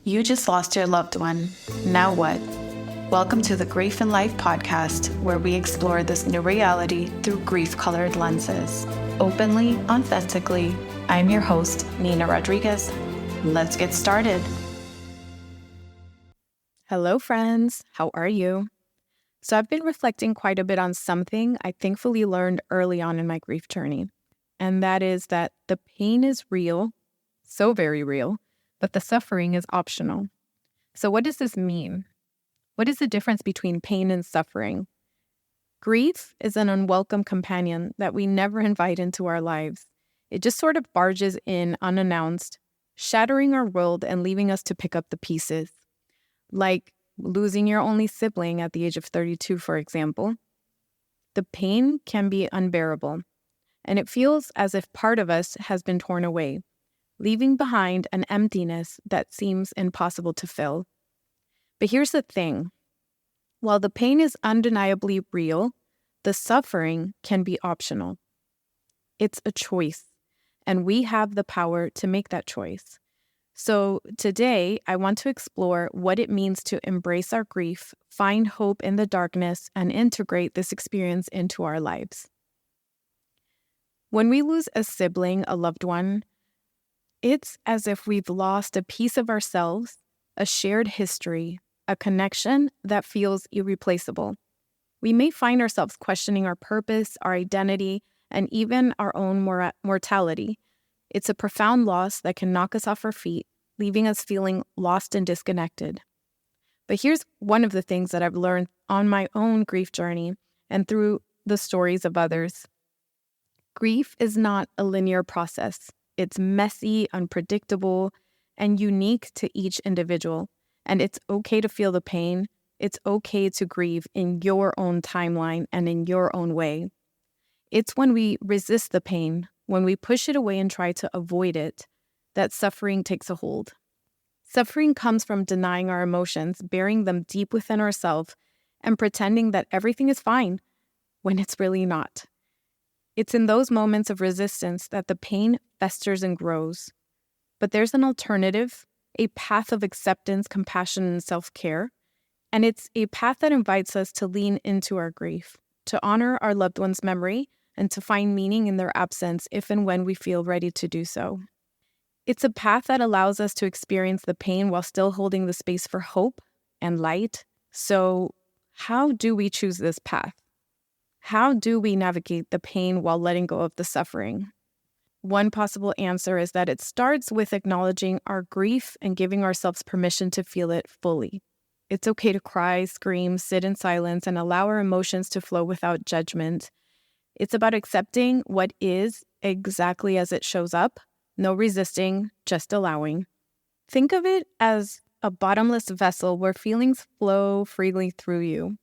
You just lost your loved one. Now what? Welcome to the Grief in Life podcast, where we explore this new reality through grief-colored lenses. Openly, authentically, I'm your host, Nina Rodriguez. Let's get started. Hello, friends. How are you? So I've been reflecting quite a bit on something I thankfully learned early on in my grief journey, and that is that the pain is real, so very real, but the suffering is optional. So what does this mean? What is the difference between pain and suffering? Grief is an unwelcome companion that we never invite into our lives. It just sort of barges in unannounced, shattering our world and leaving us to pick up the pieces. Like losing your only sibling at the age of 32, for example. The pain can be unbearable, and it feels as if part of us has been torn away, leaving behind an emptiness that seems impossible to fill. But here's the thing. While the pain is undeniably real, the suffering can be optional. It's a choice, and we have the power to make that choice. So today, I want to explore what it means to embrace our grief, find hope in the darkness, and integrate this experience into our lives. When we lose a sibling, a loved one, it's as if we've lost a piece of ourselves, a shared history, a connection that feels irreplaceable. We may find ourselves questioning our purpose, our identity, and even our own mortality. It's a profound loss that can knock us off our feet, leaving us feeling lost and disconnected. But here's one of the things that I've learned on my own grief journey and through the stories of others. Grief is not a linear process. It's messy, unpredictable, and unique to each individual. And it's okay to feel the pain. It's okay to grieve in your own timeline and in your own way. It's when we resist the pain, when we push it away and try to avoid it, that suffering takes a hold. Suffering comes from denying our emotions, burying them deep within ourselves, and pretending that everything is fine when it's really not. It's in those moments of resistance that the pain festers and grows. But there's an alternative, a path of acceptance, compassion, and self-care. And it's a path that invites us to lean into our grief, to honor our loved one's memory, and to find meaning in their absence if and when we feel ready to do so. It's a path that allows us to experience the pain while still holding the space for hope and light. So how do we choose this path? How do we navigate the pain while letting go of the suffering? One possible answer is that it starts with acknowledging our grief and giving ourselves permission to feel it fully. It's okay to cry, scream, sit in silence, and allow our emotions to flow without judgment. It's about accepting what is exactly as it shows up, no resisting, just allowing. Think of it as a bottomless vessel where feelings flow freely through you.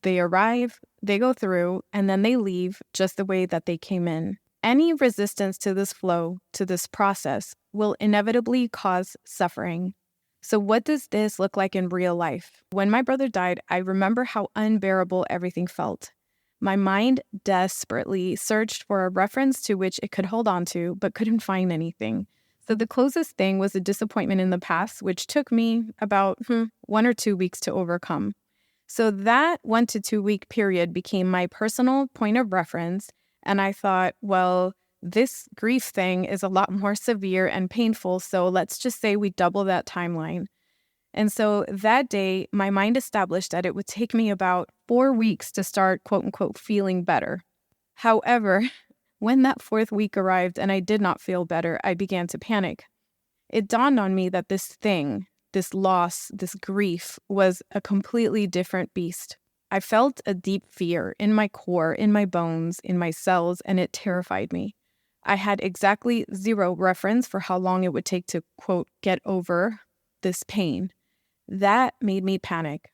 They arrive, they go through, and then they leave just the way that they came in. Any resistance to this flow, to this process, will inevitably cause suffering. So what does this look like in real life? When my brother died, I remember how unbearable everything felt. My mind desperately searched for a reference to which it could hold on to, but couldn't find anything. So the closest thing was a disappointment in the past, which took me about 1 or 2 weeks to overcome. So that 1 to 2 week period became my personal point of reference. And I thought, well, this grief thing is a lot more severe and painful. So let's just say we double that timeline. And so that day, my mind established that it would take me about 4 weeks to start, quote unquote, feeling better. However, when that 4th week arrived and I did not feel better, I began to panic. It dawned on me that this thing, this loss, this grief was a completely different beast. I felt a deep fear in my core, in my bones, in my cells, and it terrified me. I had exactly 0 reference for how long it would take to, quote, get over this pain. That made me panic.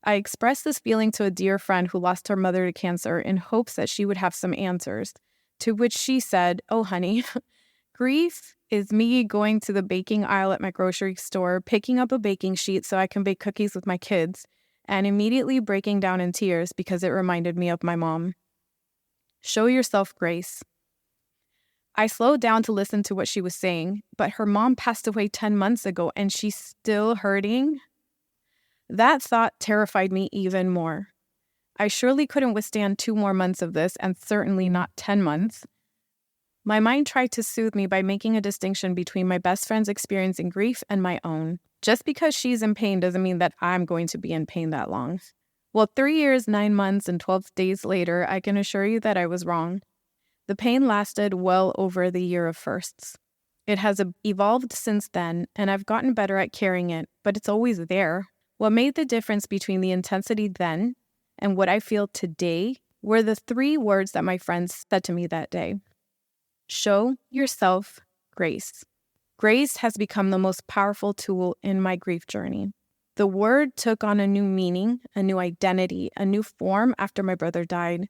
I expressed this feeling to a dear friend who lost her mother to cancer in hopes that she would have some answers, to which she said, "Oh, honey, grief is me going to the baking aisle at my grocery store, picking up a baking sheet so I can bake cookies with my kids, and immediately breaking down in tears because it reminded me of my mom. Show yourself grace." I slowed down to listen to what she was saying, but her mom passed away 10 months ago and she's still hurting? That thought terrified me even more. I surely couldn't withstand 2 more months of this, and certainly not 10 months. My mind tried to soothe me by making a distinction between my best friend's experiencing grief and my own. Just because she's in pain doesn't mean that I'm going to be in pain that long. Well, 3 years, 9 months, and 12 days later, I can assure you that I was wrong. The pain lasted well over the year of firsts. It has evolved since then, and I've gotten better at carrying it, but it's always there. What made the difference between the intensity then and what I feel today were the 3 words that my friends said to me that day. Show yourself grace. Grace has become the most powerful tool in my grief journey. The word took on a new meaning, a new identity, a new form after my brother died.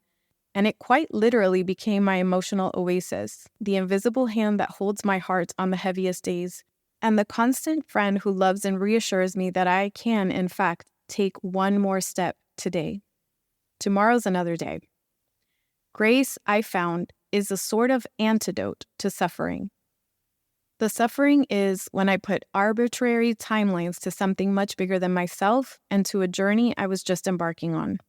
And it quite literally became my emotional oasis, the invisible hand that holds my heart on the heaviest days, and the constant friend who loves and reassures me that I can, in fact, take one more step today. Tomorrow's another day. Grace, I found, is a sort of antidote to suffering. The suffering is when I put arbitrary timelines to something much bigger than myself and to a journey I was just embarking on.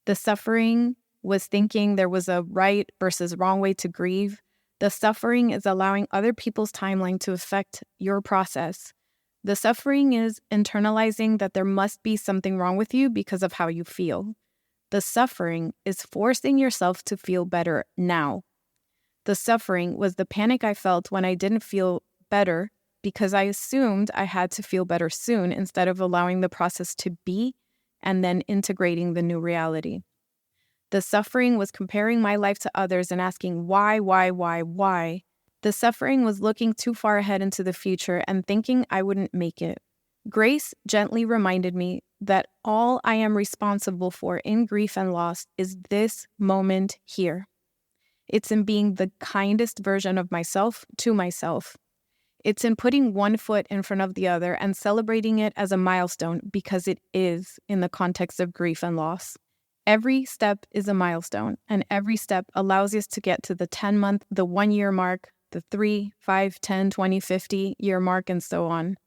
The suffering was thinking there was a right versus wrong way to grieve. The suffering is allowing other people's timeline to affect your process. The suffering is internalizing that there must be something wrong with you because of how you feel. The suffering is forcing yourself to feel better now. The suffering was the panic I felt when I didn't feel better because I assumed I had to feel better soon instead of allowing the process to be and then integrating the new reality. The suffering was comparing my life to others and asking why. The suffering was looking too far ahead into the future and thinking I wouldn't make it. Grace gently reminded me that all I am responsible for in grief and loss is this moment here. It's in being the kindest version of myself to myself. It's in putting one foot in front of the other and celebrating it as a milestone because it is in the context of grief and loss. Every step is a milestone, and every step allows us to get to the 10-month, the 1-year mark, the 3, 5, 10, 20, 50-year mark, and so on.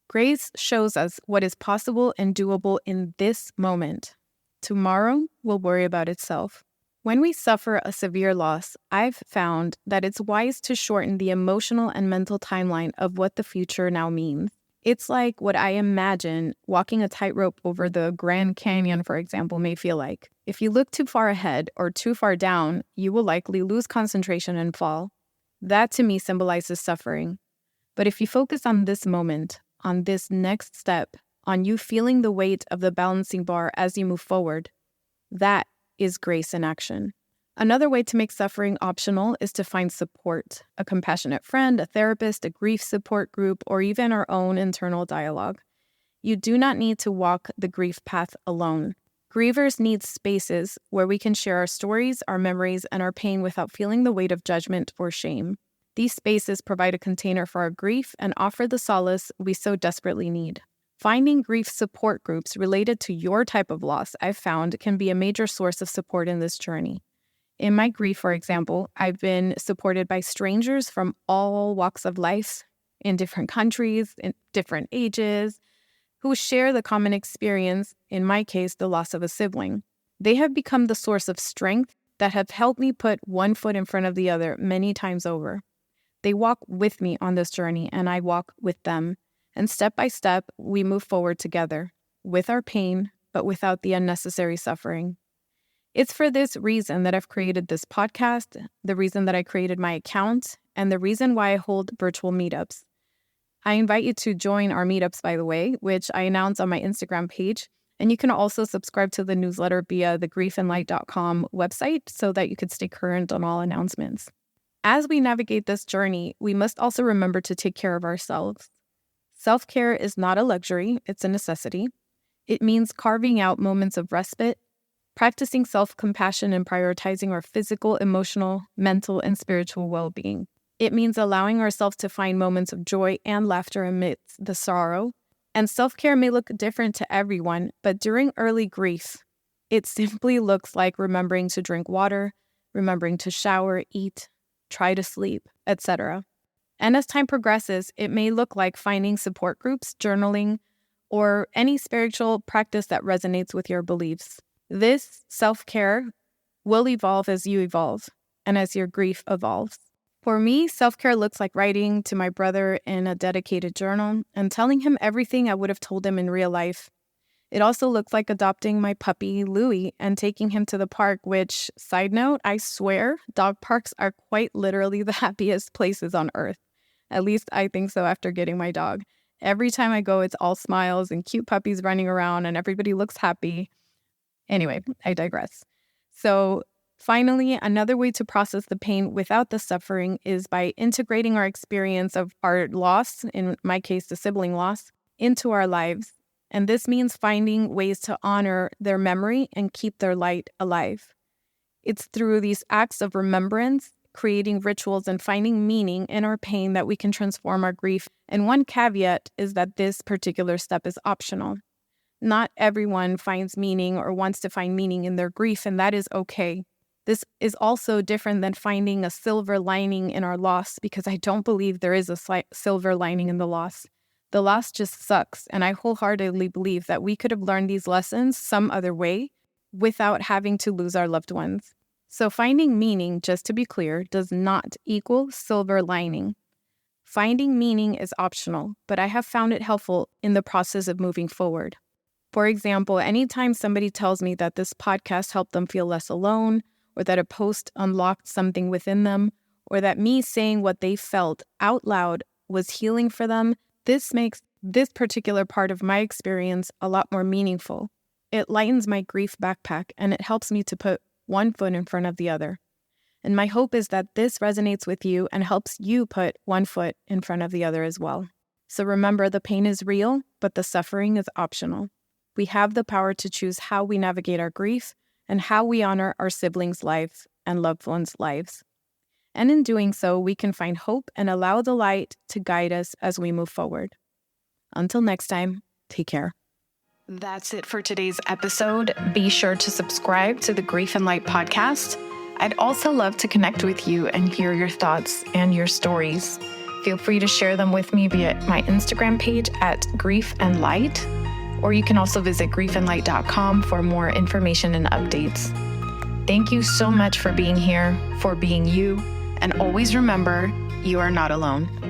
Grace shows us what is possible and doable in this moment. Tomorrow will worry about itself. When we suffer a severe loss, I've found that it's wise to shorten the emotional and mental timeline of what the future now means. It's like what I imagine walking a tightrope over the Grand Canyon, for example, may feel like. If you look too far ahead or too far down, you will likely lose concentration and fall. That to me symbolizes suffering. But if you focus on this moment, on this next step, on you feeling the weight of the balancing bar as you move forward, that is grace in action. Another way to make suffering optional is to find support, a compassionate friend, a therapist, a grief support group, or even our own internal dialogue. You do not need to walk the grief path alone. Grievers need spaces where we can share our stories, our memories, and our pain without feeling the weight of judgment or shame. These spaces provide a container for our grief and offer the solace we so desperately need. Finding grief support groups related to your type of loss, I've found, can be a major source of support in this journey. In my grief, for example, I've been supported by strangers from all walks of life, in different countries, in different ages, who share the common experience, in my case, the loss of a sibling. They have become the source of strength that have helped me put one foot in front of the other many times over. They walk with me on this journey, and I walk with them. And step by step, we move forward together, with our pain, but without the unnecessary suffering. It's for this reason that I've created this podcast, the reason that I created my account, and the reason why I hold virtual meetups. I invite you to join our meetups, by the way, which I announce on my Instagram page. And you can also subscribe to the newsletter via the griefandlight.com website so that you could stay current on all announcements. As we navigate this journey, we must also remember to take care of ourselves. Self-care is not a luxury, it's a necessity. It means carving out moments of respite, practicing self-compassion and prioritizing our physical, emotional, mental, and spiritual well-being. It means allowing ourselves to find moments of joy and laughter amidst the sorrow. And self-care may look different to everyone, but during early grief, it simply looks like remembering to drink water, remembering to shower, eat, try to sleep, etc. And as time progresses, it may look like finding support groups, journaling, or any spiritual practice that resonates with your beliefs. This self-care will evolve as you evolve and as your grief evolves. For me, self-care looks like writing to my brother in a dedicated journal and telling him everything I would have told him in real life. It also looks like adopting my puppy, Louie, and taking him to the park, which, side note, I swear, dog parks are quite literally the happiest places on earth. At least I think so after getting my dog. Every time I go, it's all smiles and cute puppies running around and everybody looks happy. Anyway, I digress. So finally, another way to process the pain without the suffering is by integrating our experience of our loss, in my case, the sibling loss, into our lives. And this means finding ways to honor their memory and keep their light alive. It's through these acts of remembrance, creating rituals, and finding meaning in our pain that we can transform our grief. And one caveat is that this particular step is optional. Not everyone finds meaning or wants to find meaning in their grief, and that is okay. This is also different than finding a silver lining in our loss, because I don't believe there is a silver lining in the loss. The loss just sucks, and I wholeheartedly believe that we could have learned these lessons some other way without having to lose our loved ones. So finding meaning, just to be clear, does not equal silver lining. Finding meaning is optional, but I have found it helpful in the process of moving forward. For example, anytime somebody tells me that this podcast helped them feel less alone, or that a post unlocked something within them, or that me saying what they felt out loud was healing for them, this makes this particular part of my experience a lot more meaningful. It lightens my grief backpack, and it helps me to put one foot in front of the other. And my hope is that this resonates with you and helps you put one foot in front of the other as well. So remember, the pain is real, but the suffering is optional. We have the power to choose how we navigate our grief and how we honor our siblings' lives and loved ones' lives. And in doing so, we can find hope and allow the light to guide us as we move forward. Until next time, take care. That's it for today's episode. Be sure to subscribe to the Grief and Light podcast. I'd also love to connect with you and hear your thoughts and your stories. Feel free to share them with me via my Instagram page at Grief and Light, or you can also visit griefandlight.com for more information and updates. Thank you so much for being here, for being you, and always remember, you are not alone.